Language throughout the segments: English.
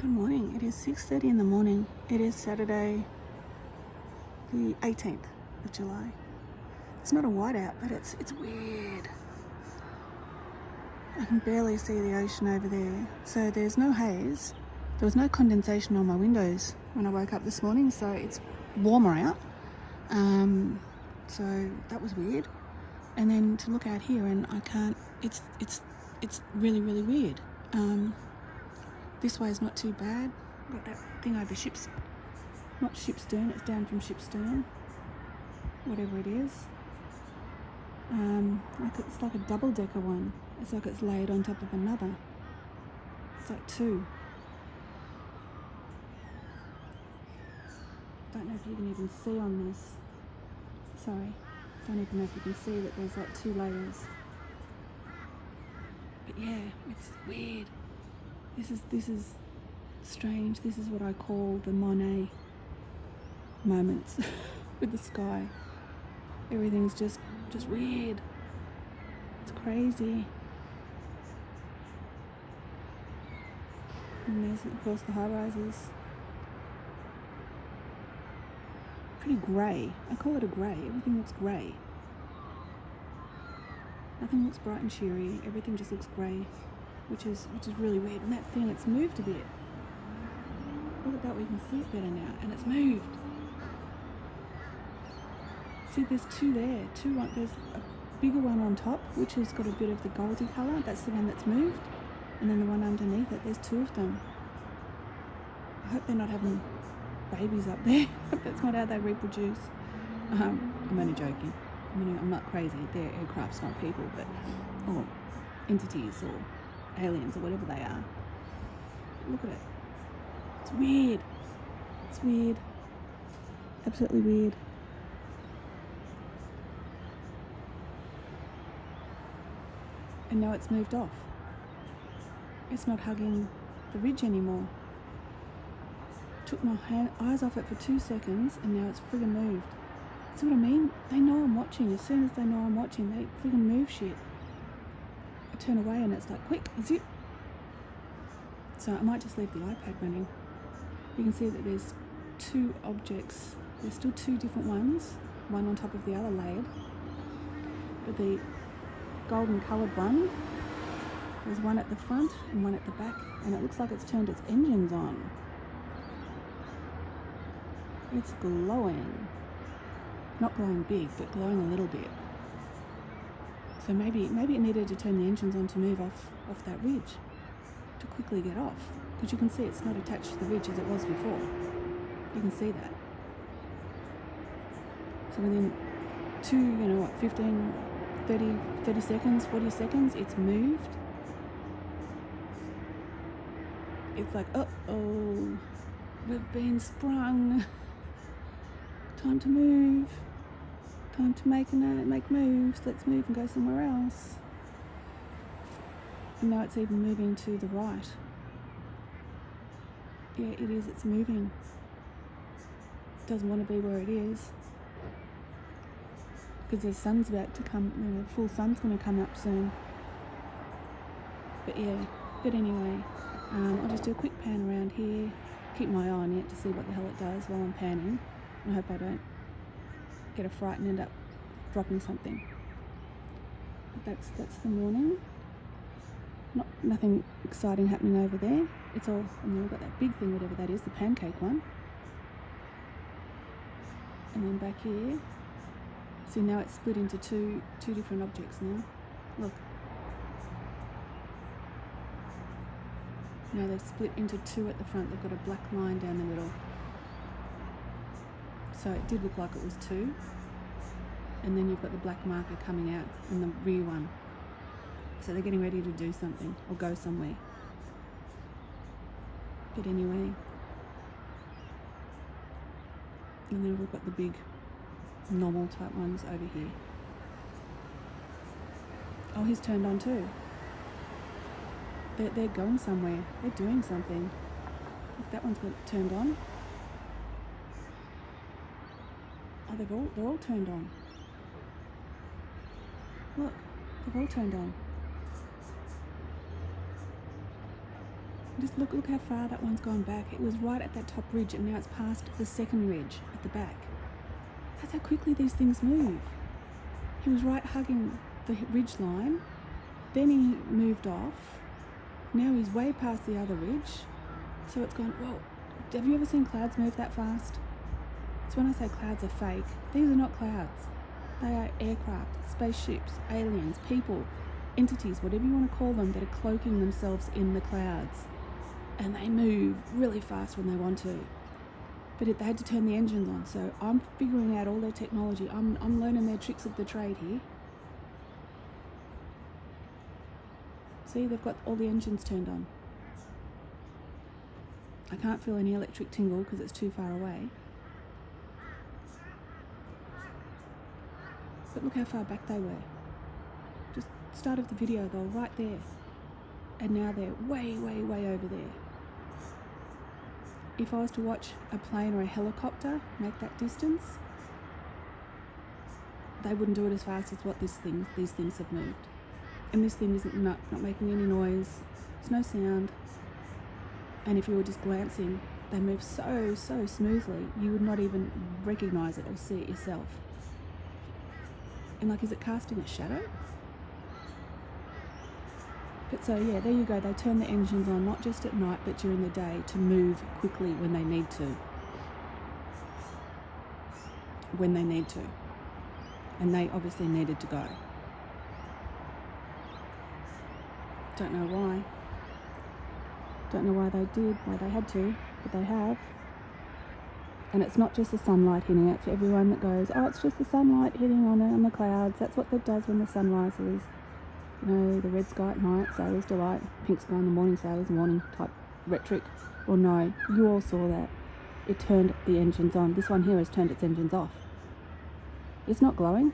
Good morning. It is 6:30 in the morning. It is Saturday, the 18th of July. It's not a whiteout, but it's weird. I can barely see the ocean over there. So there's no haze. There was no condensation on my windows when I woke up this morning, so it's warmer out. So that was weird. And then to look out here and I can't. It's really weird. This way is not too bad. Got that thing over ship's, not ship's stern, it's down from ship's stern, whatever it is. It's like a double-decker one. It's like it's laid on top of another. It's like two. Don't know if you can even see on this. Sorry, don't even know if you can see that there's like two layers. But yeah, it's weird. This is strange. This is what I call the Monet moments with the sky. Everything's just weird. It's crazy. And there's of course the high rises. Pretty grey. I call it a grey. Everything looks grey. Nothing looks bright and cheery. Everything just looks grey. Which is really weird. And that thing, it's moved a bit. Look at that, we can see it better now, and it's moved. See, there's two there. There's a bigger one on top, which has got a bit of the goldy colour. That's the one that's moved. And then the one underneath it, there's two of them. I hope they're not having babies up there. That's not how they reproduce. I'm only joking. I'm not crazy. They're aircrafts, not people, or entities, or aliens, or whatever they are. Look at it. It's weird. It's weird. Absolutely weird. And now it's moved off. It's not hugging the ridge anymore. Took my eyes off it for 2 seconds and now it's friggin' moved. See what I mean? They know I'm watching. As soon as they know I'm watching, they friggin' move shit. I turn away and it's like, quick, zip. So I might just leave the iPad running. You can see that there's two objects. There's still two different ones, one on top of the other layered. But the golden coloured one, there's one at the front and one at the back, and it looks like it's turned its engines on. It's glowing. Not glowing big, but glowing a little bit. So maybe it needed to turn the engines on to move off that ridge, to quickly get off. Because you can see it's not attached to the ridge as it was before. You can see that. So within 15, 30 seconds, 40 seconds, it's moved. It's like, uh-oh, we've been sprung. Time to move. Time to make moves. Let's move and go somewhere else. And now it's even moving to the right. Yeah, it is. It's moving. It doesn't want to be where it is. Because the sun's about to come, the full sun's going to come up soon. But yeah, anyway, I'll just do a quick pan around here. Keep my eye on it to see what the hell it does while I'm panning. And I hope I don't get a fright and end up dropping something. But that's the morning. Nothing exciting happening over there. It's all, and then we've got that big thing, whatever that is, the pancake one. And then back here, see now it's split into two different objects now. Look. Now they've split into two at the front. They've got a black line down the middle. So it did look like it was two. And then you've got the black marker coming out in the rear one. So they're getting ready to do something or go somewhere. But anyway. And then we've got the big normal type ones over here. Oh, he's turned on too. They're going somewhere. They're doing something. Look, that one's turned on. Oh, they're all turned on. Look, they've all turned on. Just look how far that one's gone back. It was right at that top ridge, and now it's past the second ridge at the back. That's how quickly these things move. He was right hugging the ridge line, then he moved off. Now he's way past the other ridge. So it's gone, whoa, have you ever seen clouds move that fast? So when I say clouds are fake, these are not clouds. They are aircraft, spaceships, aliens, people, entities, whatever you want to call them, that are cloaking themselves in the clouds. And they move really fast when they want to. But they had to turn the engines on, so I'm figuring out all their technology. I'm learning their tricks of the trade here. See, they've got all the engines turned on. I can't feel any electric tingle because it's too far away. But look how far back they were. Just start of the video, they were right there. And now they're way, way, way over there. If I was to watch a plane or a helicopter make that distance, they wouldn't do it as fast as what these things have moved. And this thing isn't not making any noise. There's no sound. And if you were just glancing, they move so smoothly, you would not even recognize it or see it yourself. And like, is it casting a shadow? But so yeah, there you go. They turn the engines on, not just at night, but during the day, to move quickly when they need to. When they need to. And they obviously needed to go. Don't know why. Don't know why they did, why they had to, but they have. And it's not just the sunlight hitting it. For everyone that goes, oh, it's just the sunlight hitting on it on the clouds. That's what it does when the sun rises. You know, the red sky at night, sailor's delight. Pink sky in the morning, sailor's morning type rhetoric. Well, no, you all saw that. It turned the engines on. This one here has turned its engines off. It's not glowing.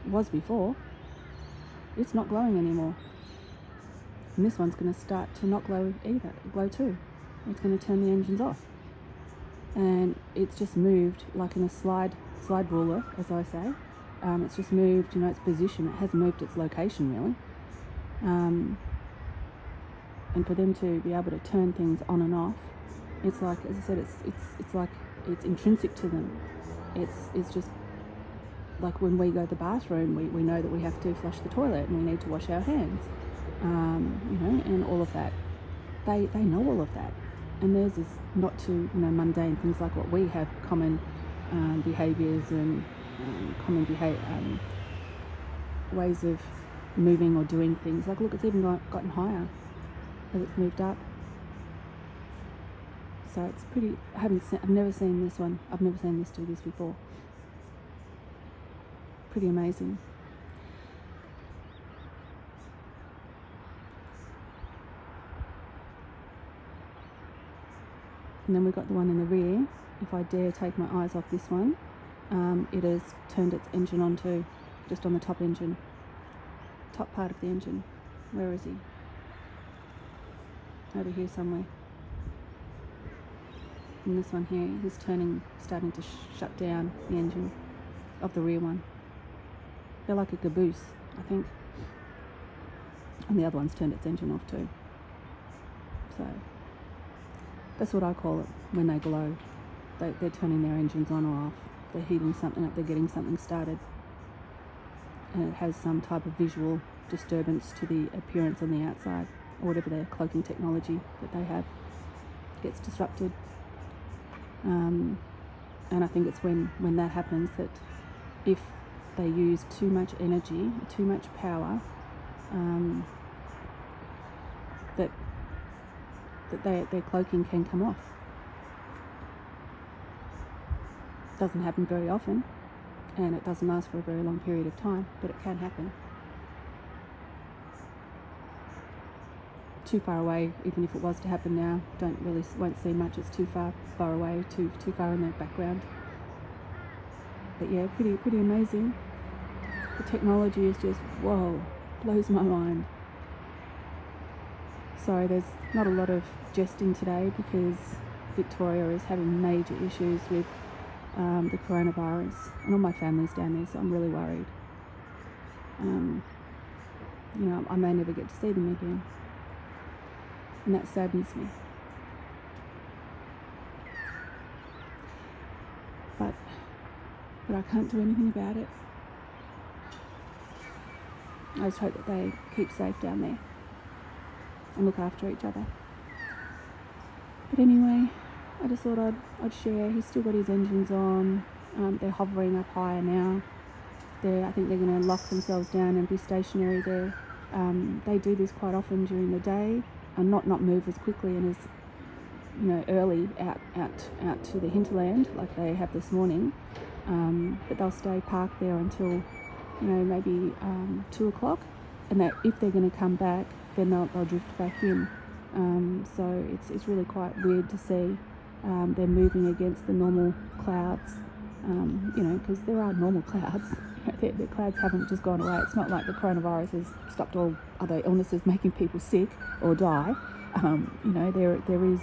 It was before. It's not glowing anymore. And this one's going to start to not glow either, glow too. It's going to turn the engines off. And it's just moved like in a slide ruler, as I say. It's just moved, its position. It hasn't moved its location really. And for them to be able to turn things on and off, it's like, as I said, it's like it's intrinsic to them. It's just like when we go to the bathroom, we know that we have to flush the toilet and we need to wash our hands, and all of that. They know all of that, and theirs is not too mundane things like what we have, common behaviours and common ways of moving or doing things. Like look, it's even gotten higher as it's moved up. So it's pretty. I've never seen this one. I've never seen this do this before. Pretty amazing. And then we've got the one in the rear. If I dare take my eyes off this one, it has turned its engine on too, just on the top engine, top part of the engine. Where is he? Over here somewhere. And this one here is starting to shut down the engine of the rear one. They're like a caboose, I think. And the other one's turned its engine off too. So that's what I call it when they glow. They're turning their engines on or off. They're heating something up, they're getting something started. And it has some type of visual disturbance to the appearance on the outside, or whatever their cloaking technology that they have gets disrupted. And I think it's when that happens that if they use too much energy, too much power, that their cloaking can come off. Doesn't happen very often, and it doesn't last for a very long period of time, but it can happen. Too far away, even if it was to happen now, won't see much. It's too far away, too far in the background. But yeah, pretty amazing. The technology is just, whoa, blows my mind. Sorry, there's not a lot of jesting today because Victoria is having major issues with the coronavirus, and all my family's down there, so I'm really worried. I may never get to see them again. and that saddens me. But I can't do anything about it. I just hope that they keep safe down there and look after each other. But anyway, I just thought I'd share. He's still got his engines on. They're hovering up higher now. I think they're going to lock themselves down and be stationary there. They do this quite often during the day and not move as quickly and as early out to the hinterland like they have this morning. But they'll stay parked there until maybe 2 o'clock, and that if they're going to come back, then they'll drift back in. So it's really quite weird to see they're moving against the normal clouds, because there are normal clouds. The clouds haven't just gone away. It's not like the coronavirus has stopped all other illnesses making people sick or die. There is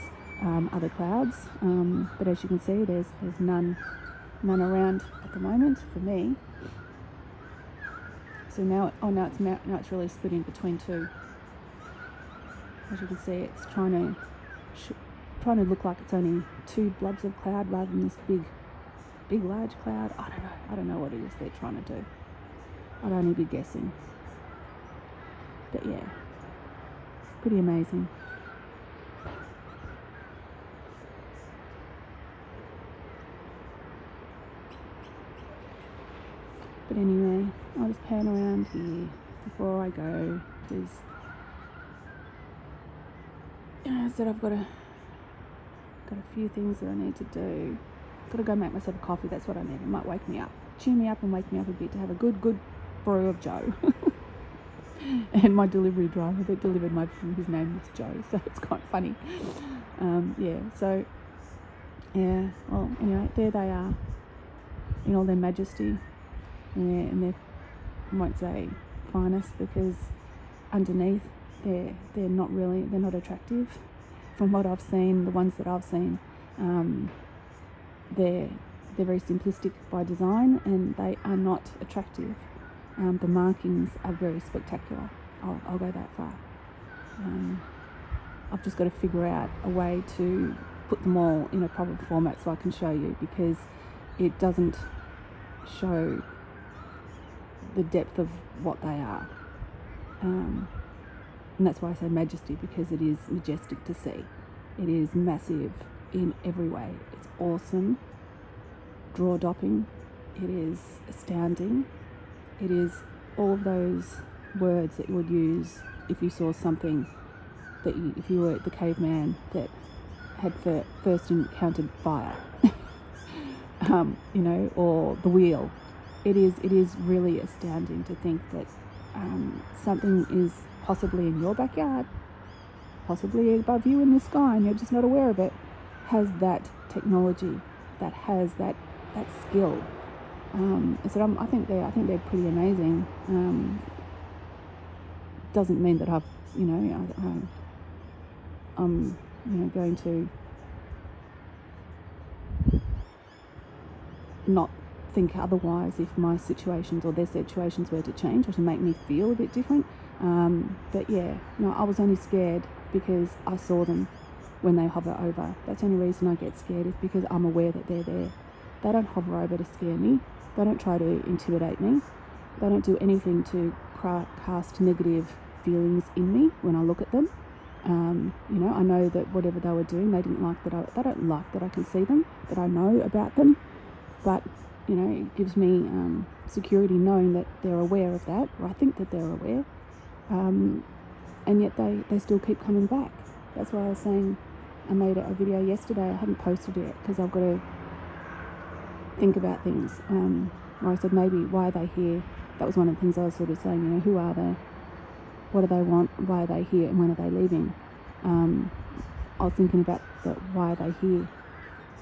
other clouds, but as you can see, there's none around at the moment for me. So now it's really splitting between two. As you can see, it's trying to look like it's only two blobs of cloud rather than this big large cloud. I don't know what it is they're trying to do. I'd only be guessing. But yeah, pretty amazing. But anyway, I'll just pan around here before I go, because I said I've got a few things that I need to do. Got to go make myself a coffee. That's what I need. It might wake me up, cheer me up, and wake me up a bit to have a good brew of Joe. And my delivery driver that delivered my food, his name was Joe, so it's quite funny. Well, anyway, there they are in all their majesty. And their, I won't say finest, because underneath they're not attractive. From what I've seen, the ones that I've seen, they're very simplistic by design, and they are not attractive. The markings are very spectacular. I'll go that far. I've just got to figure out a way to put them all in a proper format so I can show you, because it doesn't show the depth of what they are. And that's why I say majesty, because it is majestic to see. It is massive in every way. It's awesome, jaw-dropping. It is astounding. It is all of those words that you would use if you saw something that if you were the caveman that had first encountered fire, or the wheel. It is really astounding to think that something is possibly in your backyard, possibly above you in the sky, and you're just not aware of it, has that technology, that has that skill. So I think they're pretty amazing. Doesn't mean that I'm going to not think otherwise if my situations or their situations were to change or to make me feel a bit different. But yeah, no, I was only scared because I saw them when they hover over. That's the only reason I get scared, is because I'm aware that they're there. They don't hover over to scare me. They don't try to intimidate me. They don't do anything to cast negative feelings in me when I look at them. I know that whatever they were doing, they don't like that I can see them, that I know about them. But it gives me security knowing that they're aware of that, or I think that they're aware, and yet they still keep coming back. That's why I was saying I made a video yesterday. I hadn't posted it because I've got to think about things. Where I said maybe why are they here? That was one of the things I was sort of saying. Who are they? What do they want? Why are they here? And when are they leaving? I was thinking about why are they here?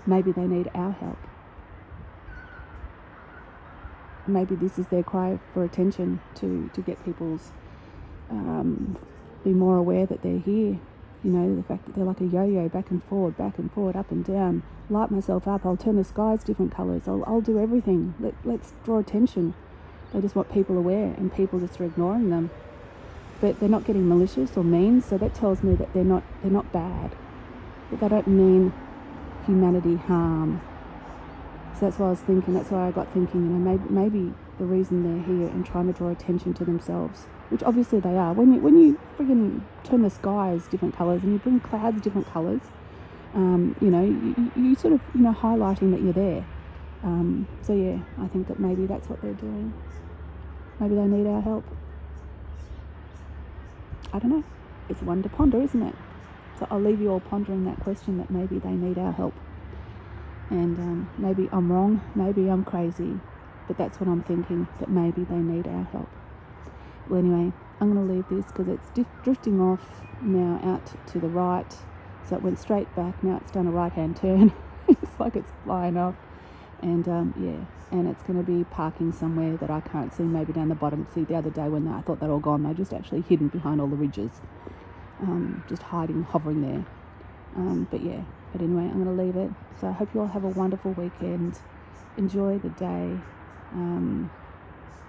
Maybe they need our help. Maybe this is their cry for attention to get people's be more aware that they're here. The fact that they're like a yo-yo, back and forward, up and down. Light myself up. I'll turn the skies different colours. I'll do everything. Let's draw attention. They just want people aware, and people just are ignoring them. but they're not getting malicious or mean, so that tells me that they're not bad, that they don't mean humanity harm. So that's why I was thinking, that's why I got thinking, you know, maybe the reason they're here and trying to draw attention to themselves, which obviously they are. When you friggin' turn the skies different colours and you bring clouds different colours, you know, you sort of, you know, highlighting that you're there. So yeah, I think that maybe that's what they're doing. Maybe they need our help. I don't know. It's one to ponder, isn't it? So I'll leave you all pondering that question, that maybe they need our help. And maybe I'm wrong, maybe I'm crazy, but that's what I'm thinking, that maybe they need our help. Well, anyway, I'm going to leave this because it's drifting off now out to the right. So it went straight back, now it's done a right-hand turn. It's like it's flying off. And yeah, and it's going to be parking somewhere that I can't see, maybe down the bottom. See, the other day when I thought they're all gone, they're just actually hidden behind all the ridges, just hiding, hovering there. But yeah, but anyway, I'm going to leave it. So I hope you all have a wonderful weekend. Enjoy the day.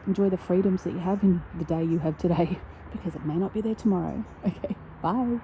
Enjoy the freedoms that you have in the day you have today, because it may not be there tomorrow. Okay, bye.